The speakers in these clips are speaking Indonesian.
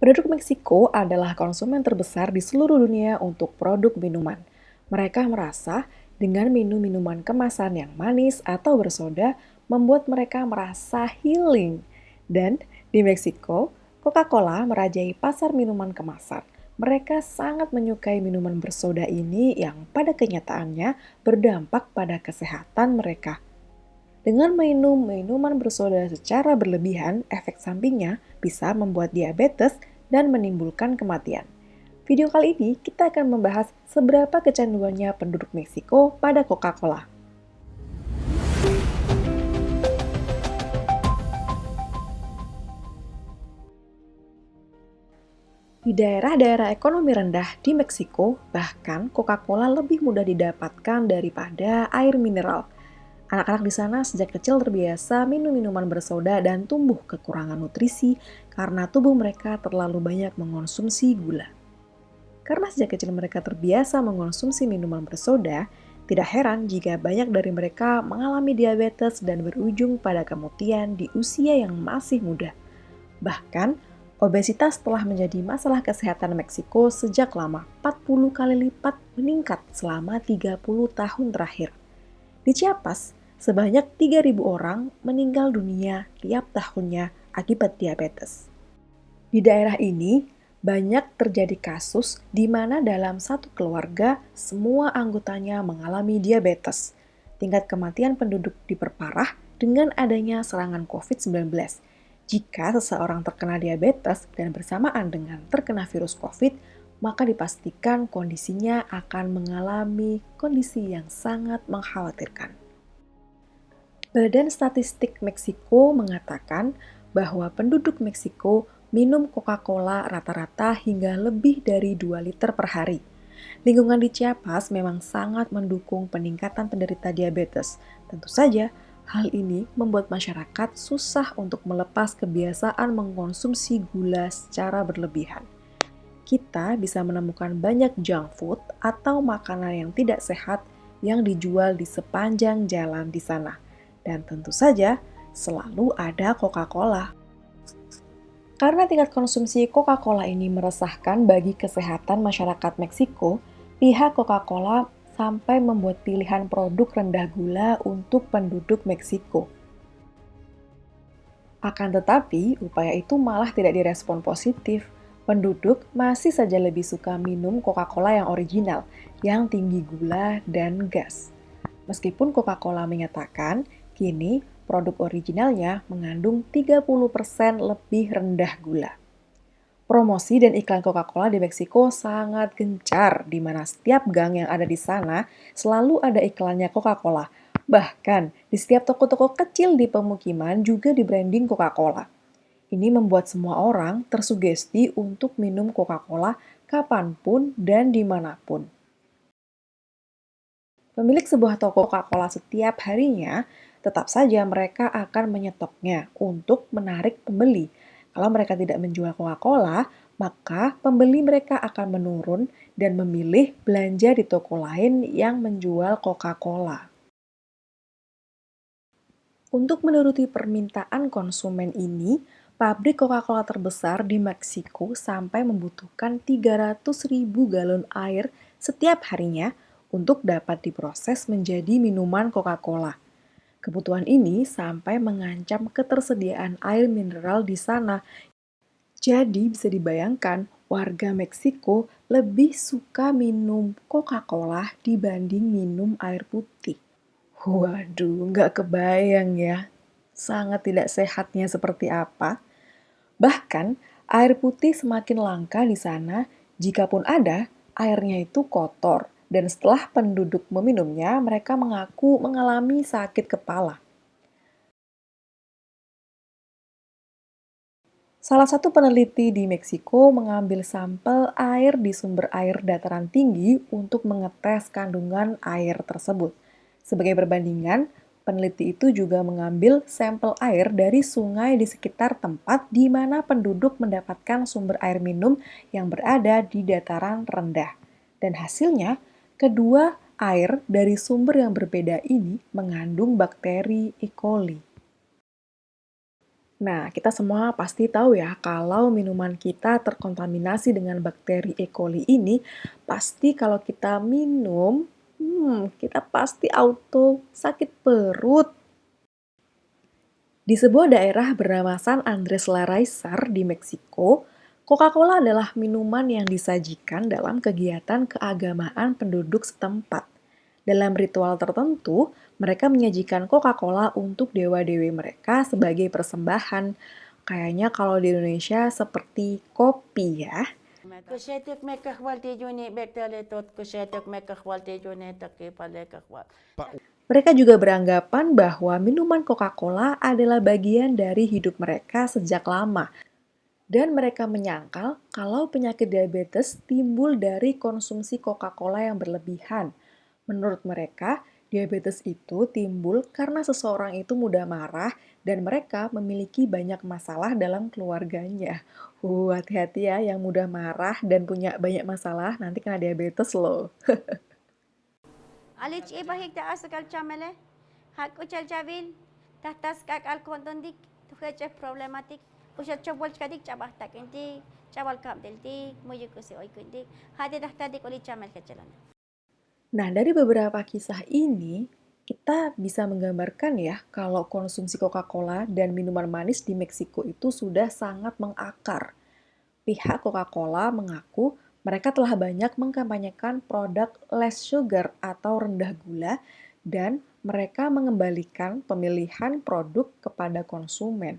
Penduduk Meksiko adalah konsumen terbesar di seluruh dunia untuk produk minuman. Mereka merasa dengan minum minuman kemasan yang manis atau bersoda membuat mereka merasa healing. Dan di Meksiko, Coca-Cola merajai pasar minuman kemasan. Mereka sangat menyukai minuman bersoda ini yang pada kenyataannya berdampak pada kesehatan mereka. Dengan minum minuman bersoda secara berlebihan, efek sampingnya bisa membuat diabetes dan menimbulkan kematian. Video kali ini kita akan membahas seberapa kecanduannya penduduk Meksiko pada Coca-Cola. Di daerah-daerah ekonomi rendah di Meksiko, bahkan Coca-Cola lebih mudah didapatkan daripada air mineral. Anak-anak di sana sejak kecil terbiasa minum minuman bersoda dan tumbuh kekurangan nutrisi karena tubuh mereka terlalu banyak mengonsumsi gula. Karena sejak kecil mereka terbiasa mengonsumsi minuman bersoda, tidak heran jika banyak dari mereka mengalami diabetes dan berujung pada kematian di usia yang masih muda. Bahkan, obesitas telah menjadi masalah kesehatan Meksiko sejak lama, 40 kali lipat meningkat selama 30 tahun terakhir. Di Chiapas, sebanyak 3.000 orang meninggal dunia tiap tahunnya akibat diabetes. Di daerah ini, banyak terjadi kasus di mana dalam satu keluarga semua anggotanya mengalami diabetes. Tingkat kematian penduduk diperparah dengan adanya serangan COVID-19. Jika seseorang terkena diabetes dan bersamaan dengan terkena virus COVID, maka dipastikan kondisinya akan mengalami kondisi yang sangat mengkhawatirkan. Badan Statistik Meksiko mengatakan bahwa penduduk Meksiko minum Coca-Cola rata-rata hingga lebih dari 2 liter per hari. Lingkungan di Chiapas memang sangat mendukung peningkatan penderita diabetes. Tentu saja, hal ini membuat masyarakat susah untuk melepas kebiasaan mengkonsumsi gula secara berlebihan. Kita bisa menemukan banyak junk food atau makanan yang tidak sehat yang dijual di sepanjang jalan di sana. Dan tentu saja, selalu ada Coca-Cola. Karena tingkat konsumsi Coca-Cola ini meresahkan bagi kesehatan masyarakat Meksiko, pihak Coca-Cola sampai membuat pilihan produk rendah gula untuk penduduk Meksiko. Akan tetapi, upaya itu malah tidak direspon positif. Penduduk masih saja lebih suka minum Coca-Cola yang original, yang tinggi gula dan gas. Meskipun Coca-Cola menyatakan, kini produk originalnya mengandung 30% lebih rendah gula. Promosi dan iklan Coca-Cola di Meksiko sangat gencar, di mana setiap gang yang ada di sana selalu ada iklannya Coca-Cola. Bahkan, di setiap toko-toko kecil di pemukiman juga di-branding Coca-Cola. Ini membuat semua orang tersugesti untuk minum Coca-Cola kapanpun dan dimanapun. Pemilik sebuah toko Coca-Cola setiap harinya, tetap saja mereka akan menyetoknya untuk menarik pembeli. Kalau mereka tidak menjual Coca-Cola, maka pembeli mereka akan menurun dan memilih belanja di toko lain yang menjual Coca-Cola. Untuk menuruti permintaan konsumen ini, pabrik Coca-Cola terbesar di Meksiko sampai membutuhkan 300.000 galon air setiap harinya untuk dapat diproses menjadi minuman Coca-Cola. Kebutuhan ini sampai mengancam ketersediaan air mineral di sana. Jadi bisa dibayangkan, warga Meksiko lebih suka minum Coca-Cola dibanding minum air putih. Waduh, nggak kebayang ya. Sangat tidak sehatnya seperti apa. Bahkan, air putih semakin langka di sana, jikapun ada, airnya itu kotor. Dan setelah penduduk meminumnya, mereka mengaku mengalami sakit kepala. Salah satu peneliti di Meksiko mengambil sampel air di sumber air dataran tinggi untuk mengetes kandungan air tersebut. Sebagai perbandingan, peneliti itu juga mengambil sampel air dari sungai di sekitar tempat di mana penduduk mendapatkan sumber air minum yang berada di dataran rendah. Dan hasilnya, kedua air dari sumber yang berbeda ini mengandung bakteri E. coli. Nah, kita semua pasti tahu ya kalau minuman kita terkontaminasi dengan bakteri E. coli ini, pasti kalau kita minum, kita pasti auto sakit perut. Di sebuah daerah bernama San Andres Larraizar di Meksiko, Coca-Cola adalah minuman yang disajikan dalam kegiatan keagamaan penduduk setempat. Dalam ritual tertentu, mereka menyajikan Coca-Cola untuk dewa-dewi mereka sebagai persembahan. Kayaknya kalau di Indonesia seperti kopi ya. Kushetuk mekahwal tijuni bektaletot kushetuk mekahwal tijuni takipalekahwal. Mereka juga beranggapan bahwa minuman Coca-Cola adalah bagian dari hidup mereka sejak lama. Dan mereka menyangkal kalau penyakit diabetes timbul dari konsumsi Coca-Cola yang berlebihan. Menurut mereka, diabetes itu timbul karena seseorang itu mudah marah dan mereka memiliki banyak masalah dalam keluarganya. Hati-hati ya yang mudah marah dan punya banyak masalah, nanti kena diabetes loh. Alic ibahik da asakal chamele, hak uchal jabil, tahtas kak al kontondik, tuheche problematik, ushat chobol kadik cabah takintik, cabal kam deltik, muyukusi oikundik, hadi tahtadik oli chamel kecelana. Nah, dari beberapa kisah ini, kita bisa menggambarkan ya kalau konsumsi Coca-Cola dan minuman manis di Meksiko itu sudah sangat mengakar. Pihak Coca-Cola mengaku mereka telah banyak mengkampanyekan produk less sugar atau rendah gula dan mereka mengembalikan pemilihan produk kepada konsumen.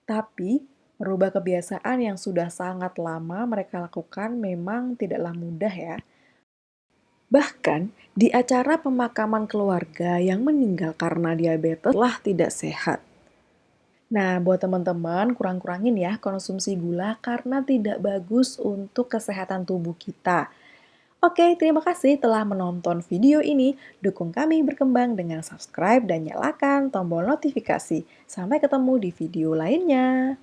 Tapi, merubah kebiasaan yang sudah sangat lama mereka lakukan memang tidaklah mudah ya. Bahkan, di acara pemakaman keluarga yang meninggal karena diabetes telah tidak sehat. Nah, buat teman-teman, kurang-kurangin ya konsumsi gula karena tidak bagus untuk kesehatan tubuh kita. Oke, terima kasih telah menonton video ini. Dukung kami berkembang dengan subscribe dan nyalakan tombol notifikasi. Sampai ketemu di video lainnya.